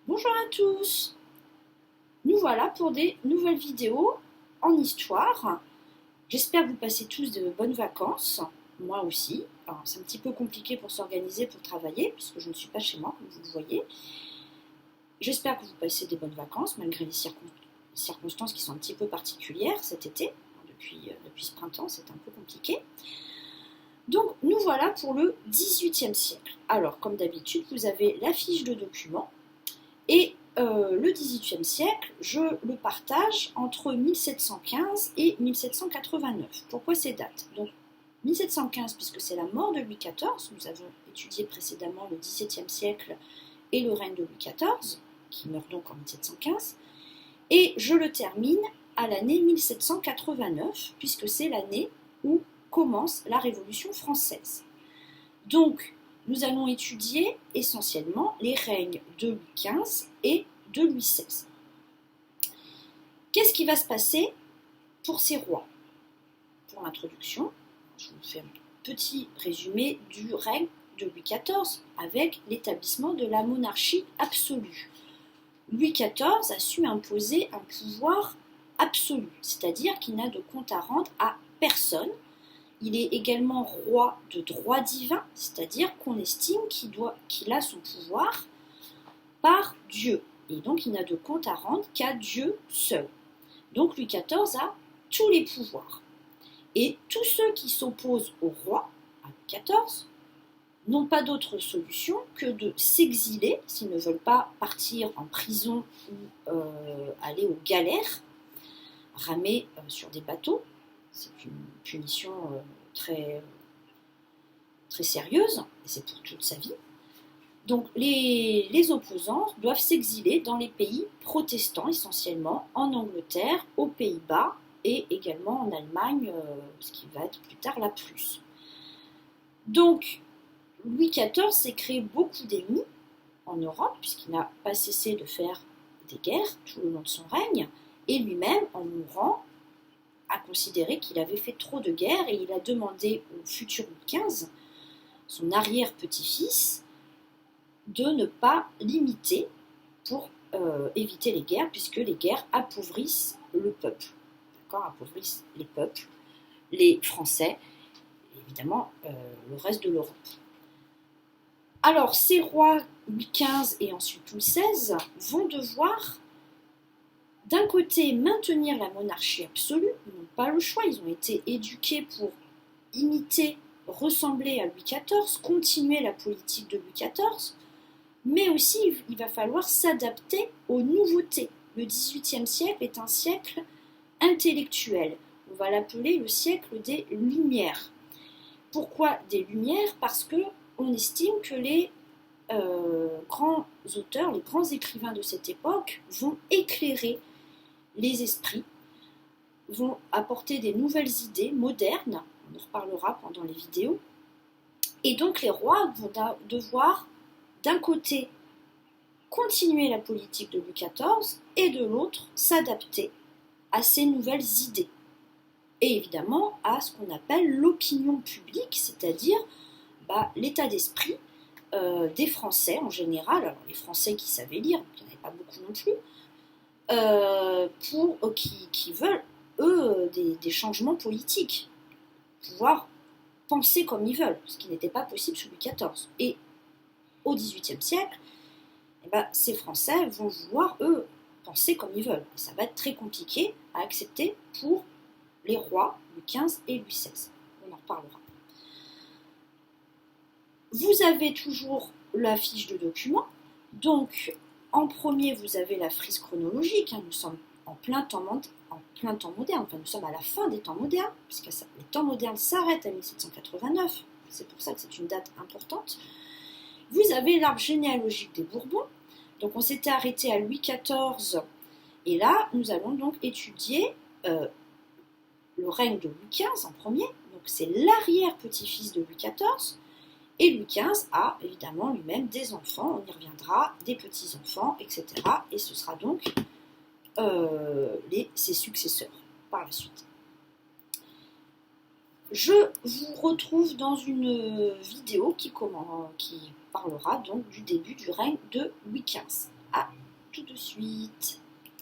Bonjour à tous, nous voilà pour des nouvelles vidéos en histoire. J'espère que vous passez tous de bonnes vacances, moi aussi. Alors, c'est un petit peu compliqué pour s'organiser, pour travailler, puisque je ne suis pas chez moi, comme vous le voyez. J'espère que vous passez des bonnes vacances, malgré les circonstances qui sont un petit peu particulières cet été. Depuis ce printemps, c'est un peu compliqué. Donc, nous voilà pour le XVIIIe siècle. Alors, comme d'habitude, vous avez la fiche de document. Et le XVIIIe siècle, je le partage entre 1715 et 1789. Pourquoi ces dates? Donc 1715, puisque c'est la mort de Louis XIV, nous avons étudié précédemment le XVIIe siècle et le règne de Louis XIV, qui meurt donc en 1715, et je le termine à l'année 1789, puisque c'est l'année où commence la Révolution française. Donc, nous allons étudier essentiellement les règnes de Louis XV et de Louis XVI. Qu'est-ce qui va se passer pour ces rois? Pour l'introduction, je vous fais un petit résumé du règne de Louis XIV avec l'établissement de la monarchie absolue. Louis XIV a su imposer un pouvoir absolu, c'est-à-dire qu'il n'a de compte à rendre à personne. Il est également roi de droit divin, c'est-à-dire qu'on estime qu'il a son pouvoir par Dieu. Et donc il n'a de compte à rendre qu'à Dieu seul. Donc Louis XIV a tous les pouvoirs. Et tous ceux qui s'opposent au roi, à Louis XIV, n'ont pas d'autre solution que de s'exiler, s'ils ne veulent pas partir en prison ou aller aux galères, ramer sur des bateaux. C'est une punition très sérieuse, et c'est pour toute sa vie. Donc les opposants doivent s'exiler dans les pays protestants essentiellement, en Angleterre, aux Pays-Bas et également en Allemagne, ce qui va être plus tard la Prusse. Donc Louis XIV s'est créé beaucoup d'ennemis en Europe, puisqu'il n'a pas cessé de faire des guerres tout le long de son règne, et lui-même, en mourant, a considéré qu'il avait fait trop de guerres et il a demandé au futur Louis XV, son arrière-petit-fils, de ne pas l'imiter pour éviter les guerres, puisque les guerres appauvrissent le peuple. D'accord, appauvrissent les peuples, les Français, et évidemment le reste de l'Europe. Alors, ces rois, Louis XV et ensuite Louis XVI, vont devoir d'un côté maintenir la monarchie absolue, ils n'ont pas le choix, ils ont été éduqués pour imiter, ressembler à Louis XIV, continuer la politique de Louis XIV, mais aussi il va falloir s'adapter aux nouveautés. Le XVIIIe siècle est un siècle intellectuel, on va l'appeler le siècle des Lumières. Pourquoi des Lumières? Parce qu'on estime que les grands auteurs, les grands écrivains de cette époque vont éclairer les esprits, vont apporter des nouvelles idées modernes, on en reparlera pendant les vidéos, et donc les rois vont devoir d'un côté continuer la politique de Louis XIV et de l'autre s'adapter à ces nouvelles idées, et évidemment à ce qu'on appelle l'opinion publique, c'est-à-dire l'état d'esprit des Français en général, alors les Français qui savaient lire, il n'y en avait pas beaucoup non plus, qui veulent, eux, des changements politiques, pouvoir penser comme ils veulent, ce qui n'était pas possible sous Louis XIV. Et au XVIIIe siècle, ces Français vont vouloir, eux, penser comme ils veulent. Et ça va être très compliqué à accepter pour les rois Louis XV et Louis XVI. On en reparlera. Vous avez toujours la fiche de document, donc en premier, vous avez la frise chronologique, nous sommes en plein temps moderne, enfin nous sommes à la fin des temps modernes, puisque les temps modernes s'arrêtent à 1789, c'est pour ça que c'est une date importante. Vous avez l'arbre généalogique des Bourbons, donc on s'était arrêté à Louis XIV, et là nous allons donc étudier le règne de Louis XV en premier, donc c'est l'arrière-petit-fils de Louis XIV, et Louis XV a évidemment lui-même des enfants, on y reviendra, des petits-enfants, etc. Et ce sera donc ses successeurs par la suite. Je vous retrouve dans une vidéo qui parlera donc du début du règne de Louis XV. À 18,